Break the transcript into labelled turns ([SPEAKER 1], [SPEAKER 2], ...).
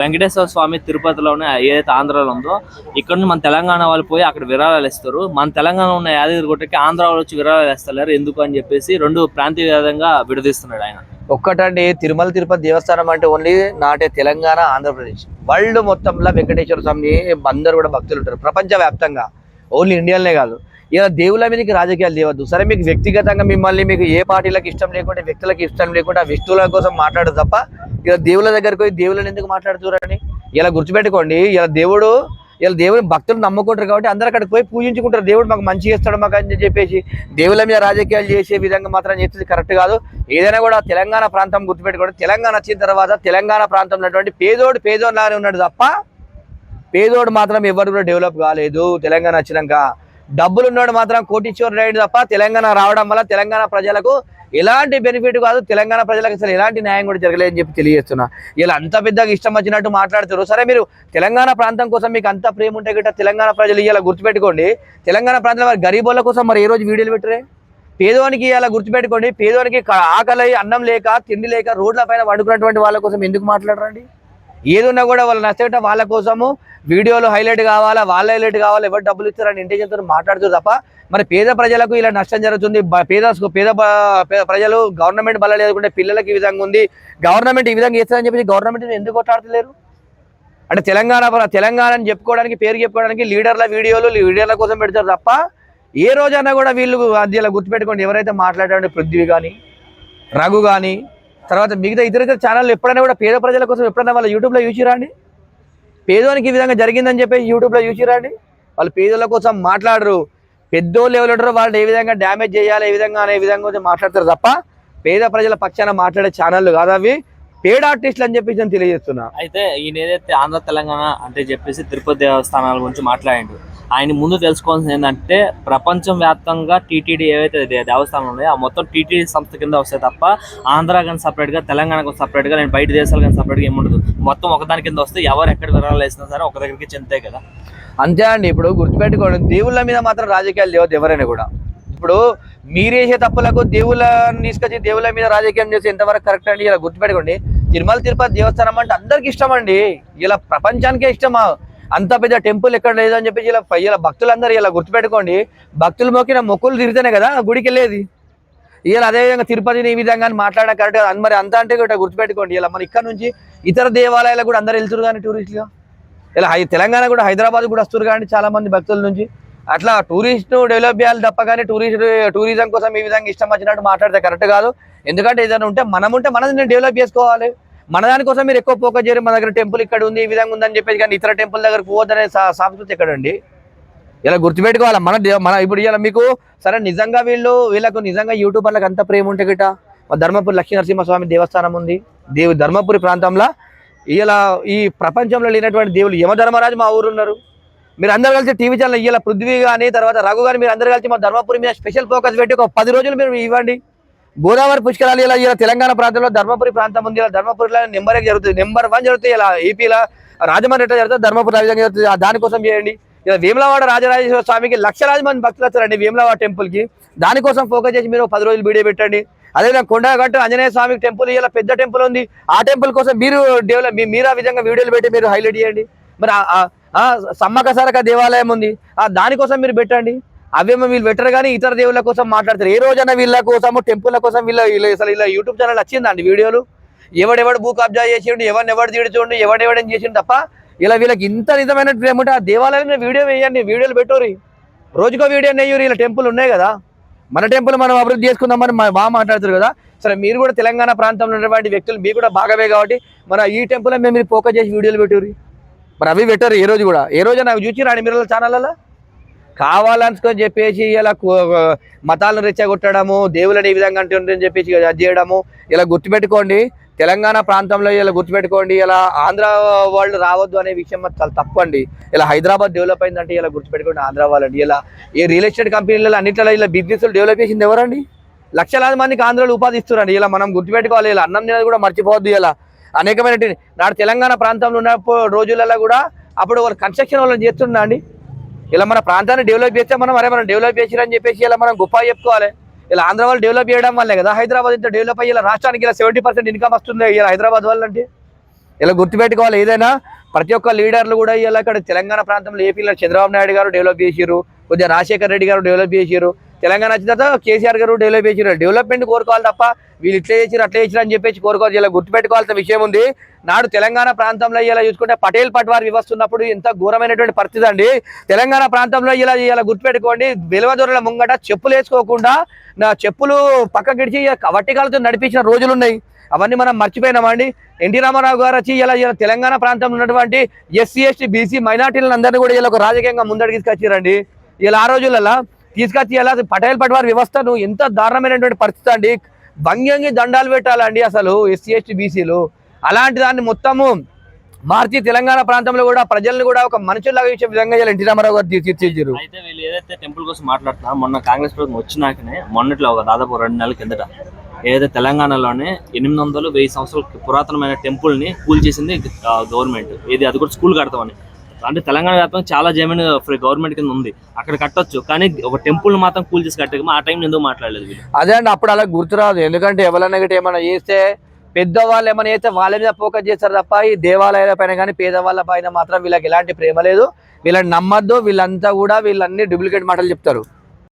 [SPEAKER 1] వెంకటేశ్వర స్వామి తిరుపతిలోనే ఏదైతే ఆంధ్రాలో ఉందో ఇక్కడ నుంచి మన తెలంగాణ వాళ్ళు పోయి అక్కడ విరాళాలు ఇస్తారు. మన తెలంగాణ ఉన్న యాదగిరిగుట్టకి ఆంధ్ర వాళ్ళు వచ్చి విరాళాలు ఇస్తలేరు ఎందుకు అని చెప్పేసి రెండు ప్రాంతీయంగా విడదీస్తున్నాడు ఆయన.
[SPEAKER 2] ఒక్కటండి, తిరుమల తిరుపతి దేవస్థానం అంటే ఓన్లీ నాటే తెలంగాణ ఆంధ్రప్రదేశ్ వరల్డ్ మొత్తంలో వెంకటేశ్వర స్వామి అందరూ కూడా భక్తులు ఉంటారు ప్రపంచ వ్యాప్తంగా, ఓన్లీ ఇండియాలోనే కాదు. ఇలా దేవుళ్ళ మీదకి రాజకీయాలు చేయవద్దు. సరే, మీకు వ్యక్తిగతంగా మిమ్మల్ని మీకు ఏ పార్టీలకు ఇష్టం లేకుంటే వ్యక్తులకు ఇష్టం లేకుంటే ఆ వ్యక్తుల కోసం మాట్లాడదు తప్ప ఇలా దేవుళ్ళ దగ్గరికి పోయి దేవుళ్ళని ఎందుకు మాట్లాడుతున్నారని ఇలా గుర్తుపెట్టుకోండి. ఇలా దేవుని భక్తులు నమ్ముకుంటారు కాబట్టి అందరూ అక్కడికి పోయి పూజించుకుంటారు. దేవుడు మాకు మంచి చేస్తాడు మాకు అని చెప్పేసి దేవుళ్ళ మీద రాజకీయాలు చేసే విధంగా మాత్రం చేసేది కరెక్ట్ కాదు. ఏదైనా కూడా తెలంగాణ ప్రాంతం గుర్తుపెట్టుకోండి. తెలంగాణ వచ్చిన తర్వాత తెలంగాణ ప్రాంతంలో ఉన్నటువంటి పేదోడులాగానే ఉన్నాడు తప్ప పేదోడు మాత్రం ఎవరు కూడా డెవలప్ కాలేదు. తెలంగాణ వచ్చినాక డబ్బులు ఉన్నాడు మాత్రం కోటీశ్వరుడు అయ్యాడు తప్ప తెలంగాణ రావడం వల్ల తెలంగాణ ప్రజలకు ఎలాంటి బెనిఫిట్ కాదు, తెలంగాణ ప్రజలకు అసలు ఎలాంటి న్యాయం కూడా జరగలేదని చెప్పి తెలియజేస్తున్నా. ఇలా అంత పెద్దగా ఇష్టం వచ్చినట్టు మాట్లాడుతారు. సరే, మీరు తెలంగాణ ప్రాంతం కోసం మీకు అంత ప్రేమ ఉంటే గిట్ట తెలంగాణ ప్రజలు ఇలా గుర్తుపెట్టుకోండి. తెలంగాణ ప్రాంతంలో మరి గరీబోళ్ళ కోసం మరి ఏ రోజు వీడియోలు పెట్టరే? పేదవానికి ఇలా గుర్తుపెట్టుకోండి. పేదవానికి ఆకలి అన్నం లేక తిండి లేక రోడ్ల పైన వండుకున్నటువంటి వాళ్ళ కోసం ఎందుకు మాట్లాడరండి? ఏదున్నా కూడా వాళ్ళు నచ్చట వాళ్ళ కోసము వీడియోలు హైలైట్ కావాలా, వాళ్ళ హైలైట్ కావాలా, ఎవరు డబ్బులు ఇస్తారని ఇంటెన్షన్తో మాట్లాడుతారు తప్ప మరి పేద ప్రజలకు ఇలా నష్టం జరుగుతుంది. పేద ప్రజలు గవర్నమెంట్ బల లేకుంటే పిల్లలకి ఈ విధంగా ఉంది, గవర్నమెంట్ ఈ విధంగా చేస్తారని చెప్పి గవర్నమెంట్ ఎందుకు కొట్లాడతలేరు? అంటే తెలంగాణ అని చెప్పుకోవడానికి, పేరు చెప్పుకోవడానికి లీడర్ల వీడియోలు లీడర్ల కోసం పెడతారు తప్ప ఏ రోజైనా కూడా వీళ్ళు అది ఇలా గుర్తుపెట్టుకోండి. ఎవరైతే మాట్లాడారంటే పృథ్వీ కానీ, రఘు కానీ, తర్వాత మిగతా ఇతర ఛానళ్ళు ఎప్పుడైనా కూడా పేద ప్రజల కోసం ఎప్పుడైనా వాళ్ళ యూట్యూబ్లో చూసిరా అండి? పేదోనికి ఈ విధంగా జరిగిందని చెప్పి యూట్యూబ్లో చూసిరా అండి? వాళ్ళు పేదోళ్ళ కోసం మాట్లాడరు. పెద్దోళ్ళు ఎవరు ఉంటారో వాళ్ళు ఏ విధంగా డ్యామేజ్ చేయాలి, ఏ విధంగా అనే విధంగా మాట్లాడతారు తప్ప పేద ప్రజల పక్షాన మాట్లాడే ఛానళ్ళు కాదు అవి, పేడ్ ఆర్టిస్టులు అని చెప్పి నేను తెలియజేస్తున్నా.
[SPEAKER 1] అయితే ఈయన ఏదైతే ఆంధ్ర తెలంగాణ అంటే చెప్పేసి తిరుపతి దేవస్థానాల గురించి మాట్లాడాడు. ఆయన ముందు తెలుసుకోవాల్సింది ఏంటంటే ప్రపంచం వ్యాప్తంగా టీటీడీ ఏవైతే దేవస్థానాలు ఉన్నాయో ఆ మొత్తం టీటీడీ సంస్థ కింద వస్తాయి తప్ప ఆంధ్ర కానీ సపరేట్గా, తెలంగాణకు సపరేట్గా, నేను బయట దేశాలు కానీ సపరేట్గా ఏముండదు. మొత్తం ఒకదాని కింద వస్తే ఎవరు ఎక్కడ విరాళాలు వేసినా సరే ఒక దగ్గరికి చెందుతాయి కదా.
[SPEAKER 2] అంతే అండి. ఇప్పుడు గుర్తుపెట్టుకోండి, దేవుళ్ళ మీద మాత్రం రాజకీయాలు లేవద్దు ఎవరైనా కూడా. ఇప్పుడు మీరేసే తప్పులకు దేవుళ్ళని తీసుకొచ్చి దేవుళ్ళ మీద రాజకీయం చేసి ఎంతవరకు కరెక్ట్ అండి? ఇలా గుర్తుపెట్టుకోండి, తిరుమల తిరుపతి దేవస్థానం అంటే అందరికి ఇష్టం అండి. ఇలా ప్రపంచానికే ఇష్టమా? అంత పెద్ద టెంపుల్ ఎక్కడ లేదని చెప్పేసి ఇలా భక్తులందరూ ఇలా గుర్తుపెట్టుకోండి, భక్తులు మొక్కిన మొక్కులు తిరిగితేనే కదా గుడికి వెళ్ళేది. ఇలా అదేవిధంగా తిరుపతిని ఈ విధంగా మాట్లాడడం కరెక్ట్ కదా. మరి అంత అంటే కూడా గుర్తుపెట్టుకోండి, ఇలా మన ఇక్కడ నుంచి ఇతర దేవాలయాలకు కూడా అందరు వెళ్తున్నారు కానీ టూరిస్టులుగా. ఇలా తెలంగాణ కూడా హైదరాబాద్ కూడా వస్తారు కానీ చాలా మంది భక్తుల నుంచి. అట్లా టూరిస్ట్ డెవలప్ చేయాలి తప్ప కానీ టూరిజం కోసం ఈ విధంగా ఇష్టం వచ్చినట్టు మాట్లాడితే కరెక్ట్ కాదు. ఎందుకంటే ఏదైనా ఉంటే మనది డెవలప్ చేసుకోవాలి. మన దానికోసం మీరు ఎక్కువ ఫోకస్ చేయరు. మన దగ్గర టెంపుల్ ఇక్కడ ఉంది, ఈ విధంగా ఉందని చెప్పేసి కానీ ఇతర టెంపుల్ దగ్గర పోవద్దనే సంస్కృతి ఎక్కడండి? ఇలా గుర్తుపెట్టుకోవాలి. మన ఇప్పుడు ఇలా మీకు సరే నిజంగా వీళ్ళకు నిజంగా యూట్యూబర్లకు అంత ప్రేమ ఉంటే గిట ధర్మపురి లక్ష్మీ నరసింహస్వామి దేవస్థానం ఉంది. ధర్మపురి ప్రాంతంలో ఇలా ఈ ప్రపంచంలో లేనటువంటి దేవుళ్ళు యమధర్మరాజు మా ఊరు ఉన్నారు. మీరు అందరు కలిసి టీవీ ఛానల్ ఇలా పృథ్వీ కానీ తర్వాత రఘు కానీ మీరు అందరు కలిసి మా ధర్మపురి మీద స్పెషల్ ఫోకస్ పెట్టి ఒక 10 రోజులు మీరు ఇవ్వండి. గోదావరి పుష్కరాలు ఇలా తెలంగాణ ప్రాంతంలో ధర్మపురి ప్రాంతం ఉంది. ఇలా ధర్మపురిలో నెంబర్ 1 జరుగుతుంది. ఇలా ఏపీలో రాజమండ్రి ఎట్లా జరుగుతుంది, ధర్మపురి ఆ విధంగా జరుగుతుంది. దానికోసం చేయండి. ఇలా వేములవాడ రాజరాజేశ్వర స్వామికి లక్షలాది మంది భక్తులు వస్తారండి వేములవాడ టెంపుల్కి. దానికోసం ఫోకస్ చేసి మీరు 10 రోజులు వీడియో పెట్టండి. అదేవిధంగా కొండగట్టు ఆంజనేయ స్వామికి టెంపుల్ ఇలా పెద్ద టెంపుల్ ఉంది. ఆ టెంపుల్ కోసం మీరు ఆ విధంగా వీడియోలు పెట్టి మీరు హైలైట్ చేయండి. మరి సమ్మక సారక దేవాలయం ఉంది, దానికోసం మీరు పెట్టండి. అవేమో వీళ్ళు పెట్టరు కానీ ఇతర దేవుళ్ళ కోసం మాట్లాడతారు. ఏ రోజైనా వీళ్ళ కోసము టెంపుల్ల కోసం అసలు ఇలా యూట్యూబ్ ఛానల్ వచ్చిందండి వీడియోలు. ఎవడెవడు భూ కబ్జా చేసిండు, ఎవరిని తీడుచూండు, ఎవడెవడని చేసిండు తప్ప ఇలా వీళ్ళకి ఇంత నిజమైన ప్రేమ ఉంటే ఆ దేవాలయం వీడియో వేయండి, వీడియోలు పెట్టూరి, రోజుకో వీడియో నెయ్యూరి. ఇలా టెంపుల్ ఉన్నాయి కదా, మన టెంపుల్ మనం అభివృద్ధి చేసుకుందామని బాగా మాట్లాడుతారు కదా. సరే, మీరు కూడా తెలంగాణ ప్రాంతంలో ఉన్నటువంటి వ్యక్తులు మీకు కూడా భాగమే కాబట్టి మన ఈ టెంపుల్ మేము మీరు ఫోకస్ చేసి వీడియోలు పెట్టూరి. మరి అవి పెట్టరు ఏ రోజు కూడా. ఏ రోజు నాకు చూసి రాండి మీరు ఛానళ్ళలో కావాలనుకొని చెప్పేసి ఇలా మతాలను రెచ్చగొట్టడము, దేవులని ఈ విధంగా అంటుందని చెప్పేసి అది చేయడము. ఇలా గుర్తుపెట్టుకోండి, తెలంగాణ ప్రాంతంలో ఇలా గుర్తుపెట్టుకోండి, ఇలా ఆంధ్ర వాళ్ళు రావద్దు అనే విషయం చాలా తప్పండి. ఇలా హైదరాబాద్ డెవలప్ అయిందంటే ఇలా గుర్తుపెట్టుకోండి ఆంధ్ర వాళ్ళండి. ఇలా ఈ రియల్ ఎస్టేట్ కంపెనీలలో అన్నింటిలో ఇలా బిజినెస్లు డెవలప్ చేసింది ఎవరండి? లక్షలాది మందికి ఆంధ్రలో ఉపాధి ఇస్తున్నారండి. ఇలా మనం గుర్తుపెట్టుకోవాలి. ఇలా అన్నం తినేది కూడా మర్చిపోవద్దు. ఇలా అనేకమైన నాడు తెలంగాణ ప్రాంతంలో ఉన్న రోజులలో కూడా అప్పుడు వాళ్ళు కన్స్ట్రక్షన్ వాళ్ళని చేస్తున్నా అండి. ఇలా మన ప్రాంతాన్ని డెవలప్ చేస్తే మనం డెవలప్ చేసిరని చెప్పేసి ఇలా మనం గొప్ప చెప్పుకోవాలి. ఇలా ఆంధ్ర వాళ్ళు డెవలప్ చేయడం వల్లే కదా హైదరాబాద్ ఇంత డెవలప్ అయ్యి ఇలా రాష్ట్రానికి ఇలా 70% ఇన్కమ్ వస్తుంది ఇలా హైదరాబాద్ వాళ్ళంటే. ఇలా గుర్తుపెట్టుకోవాలి. ఏదైనా ప్రతి ఒక్క లీడర్లు కూడా ఇలా ఇక్కడ తెలంగాణ ప్రాంతంలో ఏపీలో చంద్రబాబు నాయుడు గారు డెవలప్ చేసిర్రు, కొద్దిగా రాజశేఖర రెడ్డి గారు డెవలప్ చేసిర్రు, తెలంగాణ వచ్చిన తర్వాత కేసీఆర్ గారు డెవలప్ చేసిర్రు. డెవలప్మెంట్ కోరుకోవాలి తప్ప వీళ్ళు ఇట్లా చేసిరు అట్లా చేసిరు అని చెప్పేసి కోరుకోవాలి. ఇలా గుర్తుపెట్టుకోవాల్సిన విషయం ఉంది. నాడు తెలంగాణ ప్రాంతంలో ఇలా చూసుకుంటే పటేల్ పట్వార్ వ్యవస్థ ఉన్నప్పుడు ఎంత ఘోరమైనటువంటి పరిస్థితి అండి. తెలంగాణ ప్రాంతంలో ఇలా గుర్తుపెట్టుకోండి, వెలువదొరల ముంగట చెప్పులు వేసుకోకుండా నా చెప్పులు పక్కకిడిచి వట్టికాలతో నడిపించిన రోజులు ఉన్నాయి. అవన్నీ మనం మర్చిపోయినామండి. ఎన్టీ రామారావు గారు వచ్చి ఇలా తెలంగాణ ప్రాంతంలో ఉన్నటువంటి ఎస్సీ ఎస్టీ బీసీ మైనార్టీలను అందరినీ కూడా ఇలా ఒక రాజకీయంగా ముందడికి తీసుకొచ్చారండి. ఇలా ఆ రోజులలో తీసుకొచ్చి ఇలా పటేల్ పట్వార్ వ్యవస్థను ఎంత దారుణమైనటువంటి పరిస్థితి అండి. భంగ్యంగి దండాలు పెట్టాలండి అసలు ఎస్సీ ఎస్టీ బీసీలు. అలాంటి దాన్ని మొత్తము మార్చి తెలంగాణ ప్రాంతంలో కూడా ప్రజల్ని కూడా ఒక మనుషుల్లాగా ఇచ్చే విధంగా ఎన్టీ రామారావు గారు తీర్చిదిద్దారు.
[SPEAKER 1] అయితే వీళ్ళు ఏదైతే టెంపుల్ కోసం మాట్లాడుతున్నా, మొన్న కాంగ్రెస్ ప్రభుత్వం వచ్చినాకనే మొన్నట్లో ఒక దాదాపు 2 నెలల కిందట ఏదైతే తెలంగాణలోనే 800-1000 సంవత్సరాల పురాతనమైన టెంపుల్ ని కూల్ చేసింది గవర్నమెంట్. అది కూడా స్కూల్ కడతామని. అంటే తెలంగాణ వ్యాప్తంగా చాలా జమీన్ గవర్నమెంట్ కింద ఉంది, అక్కడ కట్టొచ్చు. కానీ ఒక టెంపుల్ మాత్రం కూల్ చేసి కట్టక ఆ టైం ఎందుకు మాట్లాడలేదు వీళ్ళు?
[SPEAKER 2] అదే అండి, అప్పుడు అలా గుర్తురాదు. ఎందుకంటే ఎవరైనా గట్టి ఏమైనా చేస్తే పెద్దవాళ్ళు ఏమైనా చేస్తే వాళ్ళ మీద ఫోకస్ చేస్తారు తప్ప ఈ దేవాలయాల పైన కానీ పేదవాళ్ళ పైన మాత్రం వీళ్ళకి ఎలాంటి ప్రేమ లేదు. వీళ్ళని నమ్మద్దు. వీళ్ళంతా కూడా వీళ్ళన్ని డూప్లికేట్ మాటలు చెప్తారు.